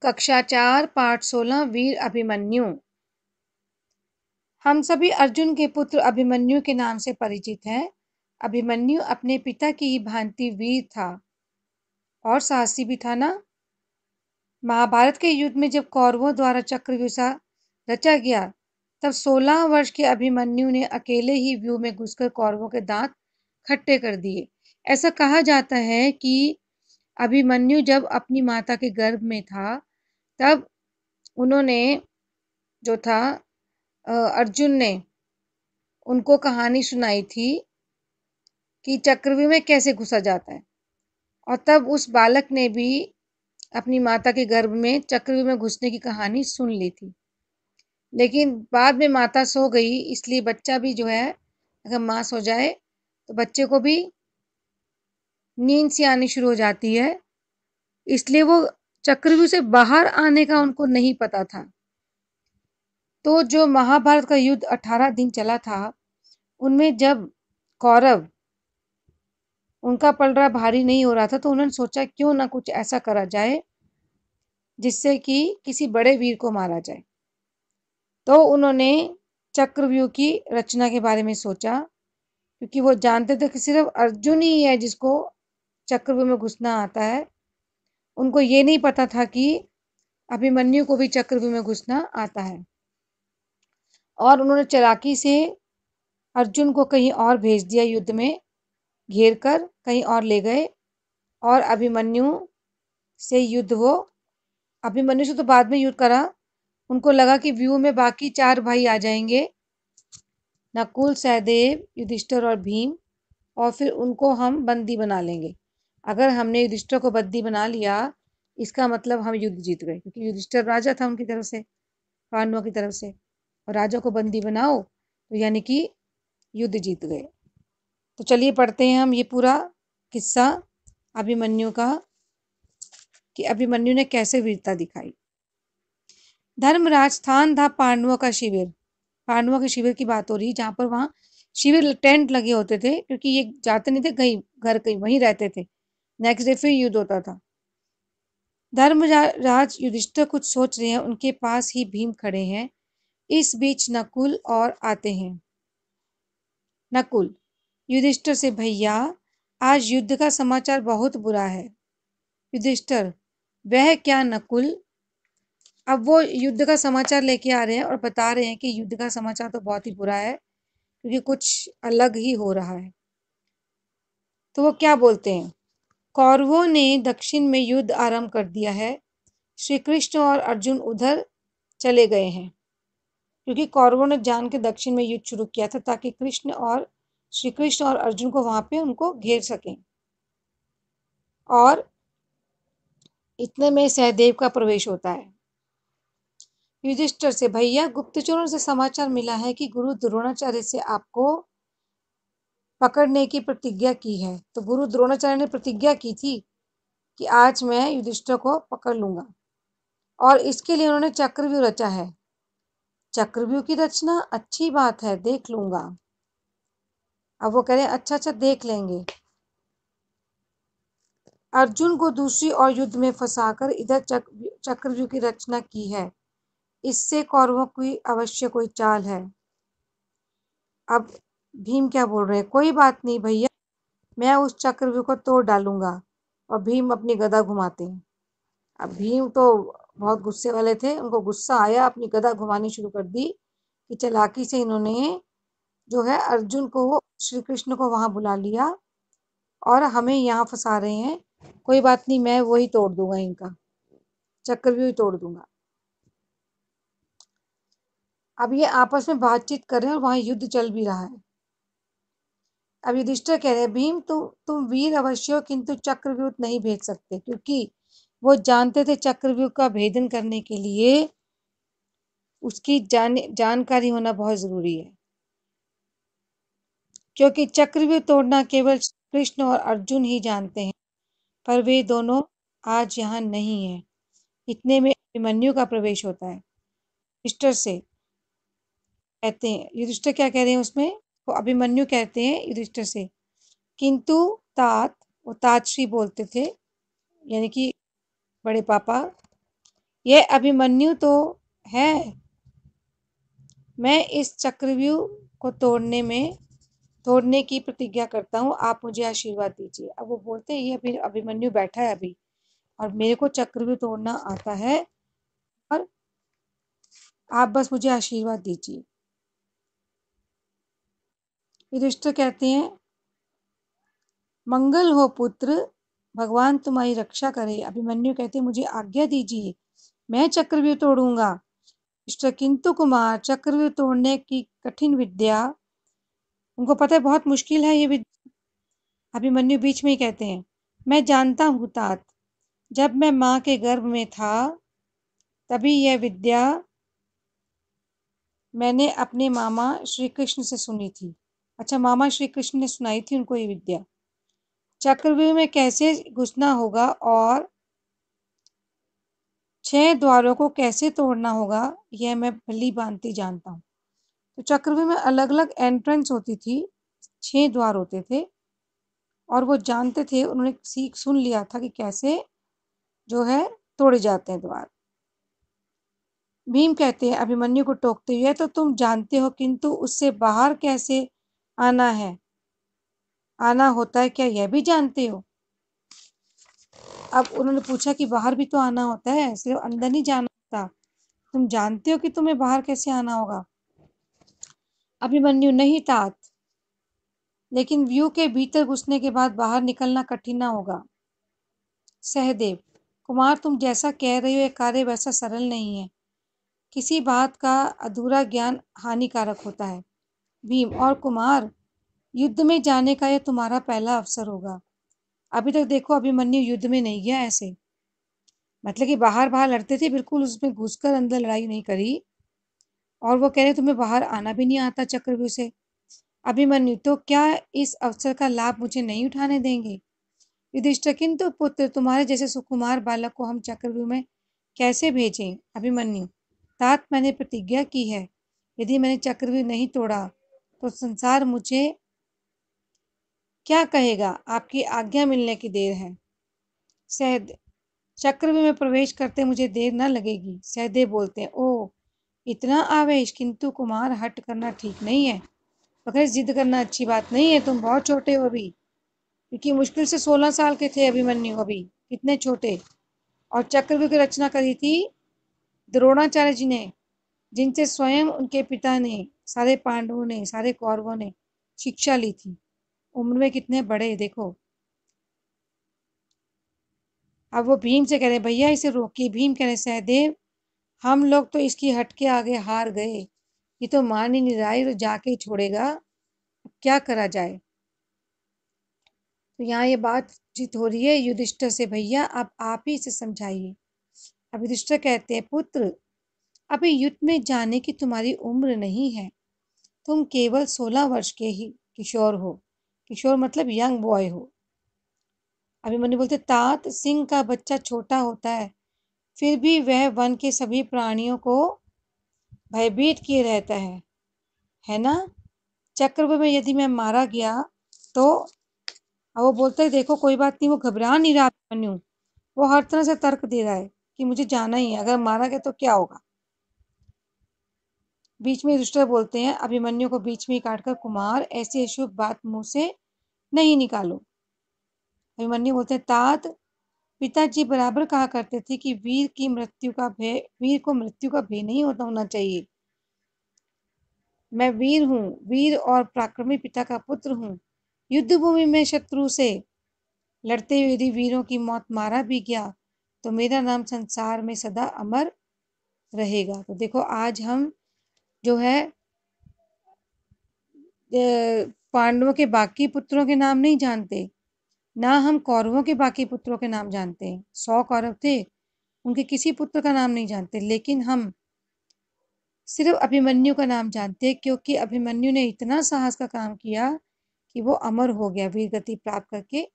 कक्षा 4 पाठ 16 वीर अभिमन्यु। हम सभी अर्जुन के पुत्र अभिमन्यु के नाम से परिचित हैं। अभिमन्यु अपने पिता की ही भांति वीर था और साहसी भी था ना। महाभारत के युद्ध में जब कौरवों द्वारा चक्रव्यूह रचा गया, तब 16 वर्ष के अभिमन्यु ने अकेले ही व्यूह में घुसकर कौरवों के दांत खट्टे कर दिए। ऐसा कहा जाता है कि अभिमन्यु जब अपनी माता के गर्भ में था, तब उन्होंने जो था अर्जुन ने उनको कहानी सुनाई थी कि चक्रव्यूह में कैसे घुसा जाता है, और तब उस बालक ने भी अपनी माता के गर्भ में चक्रव्यूह में घुसने की कहानी सुन ली थी। लेकिन बाद में माता सो गई, इसलिए बच्चा भी जो है, अगर माँ सो जाए तो बच्चे को भी नींद सी आनी शुरू हो जाती है, इसलिए वो चक्रव्यूह से बाहर आने का उनको नहीं पता था। तो जो महाभारत का युद्ध 18 दिन चला था, उनमें जब कौरव उनका पलड़ा भारी नहीं हो रहा था, तो उन्होंने सोचा क्यों ना कुछ ऐसा करा जाए जिससे कि किसी बड़े वीर को मारा जाए। तो उन्होंने चक्रव्यूह की रचना के बारे में सोचा, क्योंकि वो जानते थे कि सिर्फ अर्जुन ही है जिसको चक्रव्यूह में घुसना आता है। उनको ये नहीं पता था कि अभिमन्यु को भी चक्रव्यूह में घुसना आता है। और उन्होंने चालाकी से अर्जुन को कहीं और भेज दिया, युद्ध में घेर कर कहीं और ले गए, और अभिमन्यु से युद्ध वो अभिमन्यु से तो बाद में युद्ध करा। उनको लगा कि व्यूह में बाकी 4 भाई आ जाएंगे, नकुल, सहदेव, युधिष्ठिर और भीम, और फिर उनको हम बंदी बना लेंगे। अगर हमने युधिष्ठिर को बंदी बना लिया, इसका मतलब हम युद्ध जीत गए, क्योंकि युधिष्ठिर राजा था उनकी तरफ से, पांडवों की तरफ से, और राजा को बंदी बनाओ तो यानी कि युद्ध जीत गए। तो चलिए पढ़ते हैं हम ये पूरा किस्सा अभिमन्यु का, कि अभिमन्यु ने कैसे वीरता दिखाई। धर्मराज स्थान था पांडवों का शिविर। पांडवों के शिविर की बात हो रही, जहां पर वहां शिविर टेंट लगे होते थे, क्योंकि ये जाते नहीं थे कहीं घर, कहीं वहीं रहते थे। नेक्स्ट डे फिर युद्ध होता था। धर्मराज युधिष्ठिर कुछ सोच रहे हैं, उनके पास ही भीम खड़े हैं। इस बीच नकुल और आते हैं। नकुल युधिष्ठिर से, भैया आज युद्ध का समाचार बहुत बुरा है। युधिष्ठिर, वह क्या नकुल? अब वो युद्ध का समाचार लेके आ रहे हैं और बता रहे हैं कि युद्ध का समाचार तो बहुत ही बुरा है, क्योंकि कुछ अलग ही हो रहा है। तो वो क्या बोलते हैं? कौरवों ने दक्षिण में युद्ध आरंभ कर दिया है। श्री कृष्ण और अर्जुन उधर चले गए हैं, क्योंकि कौरवों ने जान के दक्षिण में युद्ध शुरू किया था, ताकि श्री कृष्ण और अर्जुन को वहां पे उनको घेर सकें। और इतने में सहदेव का प्रवेश होता है। युधिष्ठिर से, भैया गुप्तचरों से समाचार मिला है कि गुरु द्रोणाचार्य से आपको पकड़ने की प्रतिज्ञा की है। तो गुरु द्रोणाचार्य ने प्रतिज्ञा की थी कि आज मैं युधिष्ठिर को पकड़ लूंगा, और इसके लिए उन्होंने चक्रव्यूह रचा है। चक्रव्यूह की रचना अच्छी बात है, देख लूंगा। अब वो कह रहे हैं अच्छा अच्छा देख लेंगे। अर्जुन को दूसरी ओर युद्ध में फंसाकर इधर चक्रव्यूह की रचना की है। इससे कौरवों की अवश्य कोई चाल है। अब भीम क्या बोल रहे हैं? कोई बात नहीं भैया, मैं उस चक्रव्यूह को तोड़ डालूंगा। और भीम अपनी गदा घुमाते हैं। अब भीम तो बहुत गुस्से वाले थे, उनको गुस्सा आया, अपनी गदा घुमानी शुरू कर दी कि चालाकी से इन्होंने जो है अर्जुन को, श्री कृष्ण को वहां बुला लिया और हमें यहाँ फंसा रहे हैं। कोई बात नहीं, मैं वही तोड़ दूंगा, इनका चक्रव्यूह ही तोड़ दूंगा। अब ये आपस में बातचीत कर रहे हैं और वहां युद्ध चल भी रहा है। अब युधिष्ठिर कह रहे हैं, भीम तुम वीर अवश्य हो, किंतु चक्रव्यूह नहीं भेज सकते, क्योंकि वो जानते थे चक्रव्यूह का भेदन करने के लिए उसकी जानकारी होना बहुत जरूरी है, क्योंकि चक्रव्यूह तोड़ना केवल कृष्ण और अर्जुन ही जानते हैं, पर वे दोनों आज यहाँ नहीं है। इतने में अभिमन्यु का प्रवेश होता है। युधिष्ठिर से कहते हैं, युधिष्ठिर क्या कह रहे हैं उसमें? वो अभिमन्यु कहते हैं युधिष्ठिर से, किंतु तात, वो तात श्री बोलते थे, यानी कि बड़े पापा, यह अभिमन्यु तो है। मैं इस चक्रव्यूह को तोड़ने की प्रतिज्ञा करता हूँ, आप मुझे आशीर्वाद दीजिए। अब वो बोलते हैं, ये अभी अभिमन्यु बैठा है अभी, और मेरे को चक्रव्यूह तोड़ना आता है, और आप बस मुझे आशीर्वाद दीजिए। युधिष्ठिर कहते हैं, मंगल हो पुत्र, भगवान तुम्हारी रक्षा करे। अभिमन्यु कहते, मुझे आज्ञा दीजिए, मैं चक्रव्यूह तोड़ूंगा। युधिष्ठिर, किंतु कुमार, चक्रव्यूह तोड़ने की कठिन विद्या, उनको पता है बहुत मुश्किल है ये विद्या। अभिमन्यु बीच में ही कहते हैं, मैं जानता हूँ तात, जब मैं माँ के गर्भ में था तभी यह विद्या मैंने अपने मामा श्री कृष्ण से सुनी थी। अच्छा, मामा श्री कृष्ण ने सुनाई थी उनको ये विद्या। चक्रव्यूह में कैसे घुसना होगा और 6 द्वारों को कैसे तोड़ना होगा, यह मैं भली भांति जानता हूँ। तो चक्रव्यूह में अलग अलग एंट्रेंस होती थी, 6 द्वार होते थे, और वो जानते थे, उन्होंने सीख सुन लिया था कि कैसे जो है तोड़े जाते हैं द्वार। भीम कहते हैं अभिमन्यु को टोकते हुए, तो तुम जानते हो, किंतु उससे बाहर कैसे आना है, आना होता है, क्या यह भी जानते हो? अब उन्होंने पूछा कि बाहर भी तो आना होता है, सिर्फ अंदर नहीं जाना होता, तुम जानते हो कि तुम्हें बाहर कैसे आना होगा? अभिमन्यु, नहीं तात, लेकिन व्यू के भीतर घुसने के बाद बाहर निकलना कठिन ना होगा। सहदेव, कुमार तुम जैसा कह रहे हो ये कार्य वैसा सरल नहीं है, किसी बात का अधूरा ज्ञान हानिकारक होता है। भीम, और कुमार, युद्ध में जाने का यह तुम्हारा पहला अवसर होगा। अभी तक देखो अभिमन्यु युद्ध में नहीं गया ऐसे, मतलब कि बाहर बाहर लड़ते थे, बिल्कुल उसमें घुसकर अंदर लड़ाई नहीं करी, और वो कह रहे तुम्हें बाहर आना भी नहीं आता चक्रव्यूह से। अभिमन्यु, तो क्या इस अवसर का लाभ मुझे नहीं उठाने देंगे? युधिष्ठिर, किंतु पुत्र, तुम्हारे जैसे सुकुमार बालक को हम चक्रव्यूह में कैसे भेजें? अभिमन्यु, तात, मैंने प्रतिज्ञा की है, यदि मैंने चक्रव्यूह नहीं तोड़ा तो संसार मुझे क्या कहेगा? आपकी आज्ञा मिलने की देर है। सहदेव, चक्रव्यूह में प्रवेश करते मुझे देर न लगेगी। सहदेव बोलते हैं, ओह, इतना आवेश, किंतु कुमार हट करना ठीक नहीं है, वगैरह जिद करना अच्छी बात नहीं है, तुम बहुत छोटे हो अभी, क्योंकि मुश्किल से 16 साल के थे अभिमन्यु अभी, कितने छोटे। और चक्रव्यूह की रचना करी थी द्रोणाचार्य जी ने, जिनसे स्वयं उनके पिता ने, सारे पांडवों ने, सारे कौरवों ने शिक्षा ली थी। उम्र में कितने बड़े देखो। अब वो भीम से कह रहे, भैया इसे रोकिए। भीम कह रहे, सहदेव, हम लोग तो इसकी हट के आगे हार गए, ये तो मान ही नहीं रहा है, तो जाके ही छोड़ेगा, क्या करा जाए? तो यहाँ ये बातचीत हो रही है युधिष्ठिर से, भैया अब आप ही इसे समझाइए। अब युधिष्ठिर कहते हैं, पुत्र, अभी युद्ध में जाने की तुम्हारी उम्र नहीं है, तुम केवल 16 वर्ष के ही किशोर हो। किशोर मतलब यंग बॉय हो। अभिमन्यु बोलते, तात, सिंह का बच्चा छोटा होता है, फिर भी वह वन के सभी प्राणियों को भयभीत किए रहता है ना? चक्रव्यूह में यदि मैं मारा गया तो? अब वो बोलते है, देखो कोई बात नहीं, वो घबरा नहीं रहा अभिमन्यु, वो हर तरह से तर्क दे रहा है कि मुझे जाना ही है, अगर मारा गया तो क्या होगा। बीच में युधिष्ठिर बोलते हैं अभिमन्यु को बीच में ही काटकर, कुमार, ऐसी अशुभ बात मुंह से नहीं निकालो। अभिमन्यु बोलते हैं, तात, पिताजी बराबर कहा करते थे कि वीर को मृत्यु का भय नहीं होना चाहिए। मैं वीर हूँ, वीर और पराक्रमी पिता का पुत्र हूँ। युद्ध भूमि में शत्रु से लड़ते हुए यदि वीरों की मौत मारा भी गया तो मेरा नाम संसार में सदा अमर रहेगा। तो देखो आज हम जो है पांडवों के बाकी पुत्रों के नाम नहीं जानते, ना हम कौरवों के बाकी पुत्रों के नाम जानते हैं। 100 कौरव थे, उनके किसी पुत्र का नाम नहीं जानते, लेकिन हम सिर्फ अभिमन्यु का नाम जानते हैं, क्योंकि अभिमन्यु ने इतना साहस का काम किया कि वो अमर हो गया, वीर गति प्राप्त करके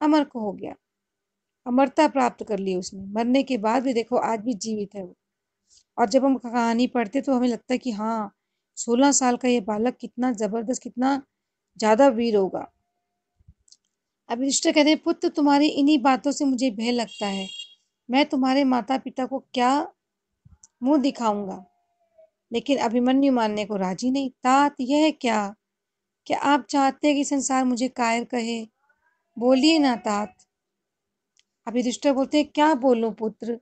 अमर को हो गया, अमरता प्राप्त कर ली उसने। मरने के बाद भी देखो आज भी जीवित है वो। और जब हम कहानी पढ़ते तो हमें लगता है कि हाँ, 16 साल का ये बालक कितना जबरदस्त, कितना ज्यादा वीर होगा। अब युधिष्ठिर कहते हैं, पुत्र, तुम्हारी इन्हीं बातों से मुझे भय लगता है। मैं तुम्हारे माता पिता को क्या मुंह दिखाऊंगा। लेकिन अभिमन्यु मानने को राजी नहीं। तात, यह क्या? क्या आप चाहते हैं कि संसार मुझे कायर कहे? बोलिए ना तात। अभी युधिष्ठिर बोलते हैं, क्या बोलूं पुत्र?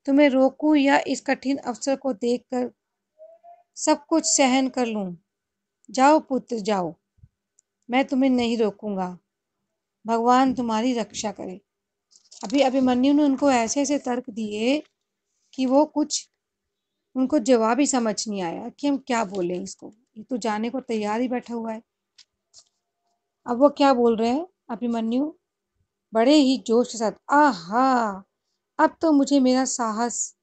तुम्हें रोकूं या इस कठिन अवसर को देखकर सब कुछ सहन कर लूं? जाओ पुत्र जाओ, मैं तुम्हें नहीं रोकूंगा। भगवान तुम्हारी रक्षा करे। अभी अभिमन्यु ने उनको ऐसे ऐसे तर्क दिए कि वो कुछ उनको जवाब ही समझ नहीं आया कि हम क्या बोलें इसको। ये तो जाने को तैयार ही बैठा हुआ है। अब वो क्या बोल रहे हैं अभिमन्यु, बड़े ही जोश के साथ, आहा, अब तो मुझे मेरा साहस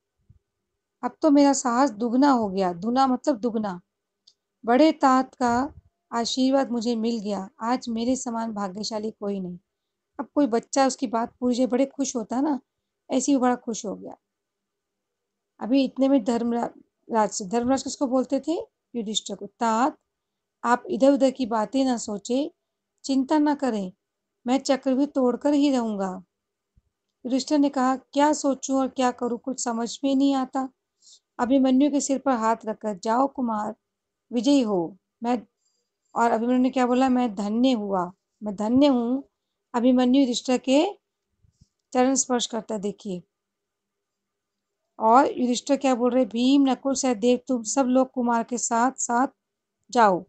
अब तो मेरा साहस दुगना हो गया। दुना मतलब दुगना। बड़े तात का आशीर्वाद मुझे मिल गया। आज मेरे समान भाग्यशाली कोई नहीं। अब कोई बच्चा उसकी बात पूरी जाए, बड़े खुश होता है ना, ऐसे ही वो बड़ा खुश हो गया। अभी इतने में धर्मराज किसको बोलते थे? युधिष्ठिर को। तात, आप इधर उधर की बातें ना सोचे, चिंता ना करें, मैं चक्रव्यूह तोड़कर ही रहूंगा। युधिष्ठिर ने कहा, क्या सोचूं और क्या करूं, कुछ समझ में नहीं आता। अभिमन्यु के सिर पर हाथ रखकर, जाओ कुमार, विजयी हो। मैं और अभिमन्यु ने क्या बोला? मैं धन्य हूँ। अभिमन्यु युधिष्ठिर के चरण स्पर्श करता, देखिए। और युधिष्ठिर क्या बोल रहे? भीम, नकुल, सहदेव, तुम सब लोग कुमार के साथ साथ जाओ।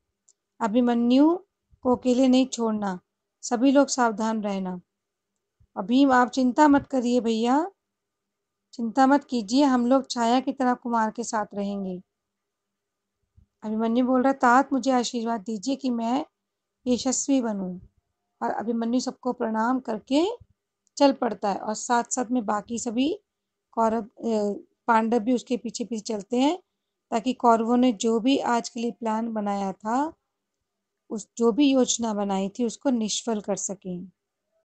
अभिमन्यु को अकेले नहीं छोड़ना, सभी लोग सावधान रहना। और भीम, आप चिंता मत करिए भैया, चिंता मत कीजिए, हम लोग छाया की तरह कुमार के साथ रहेंगे। अभिमन्यु बोल रहा, तात मुझे आशीर्वाद दीजिए कि मैं यशस्वी बनूं। और अभिमन्यु सबको प्रणाम करके चल पड़ता है, और साथ साथ में बाकी सभी कौरव पांडव भी उसके पीछे पीछे चलते हैं, ताकि कौरवों ने जो भी आज के लिए प्लान बनाया था, उस जो भी योजना बनाई थी, उसको निष्फल कर सकें।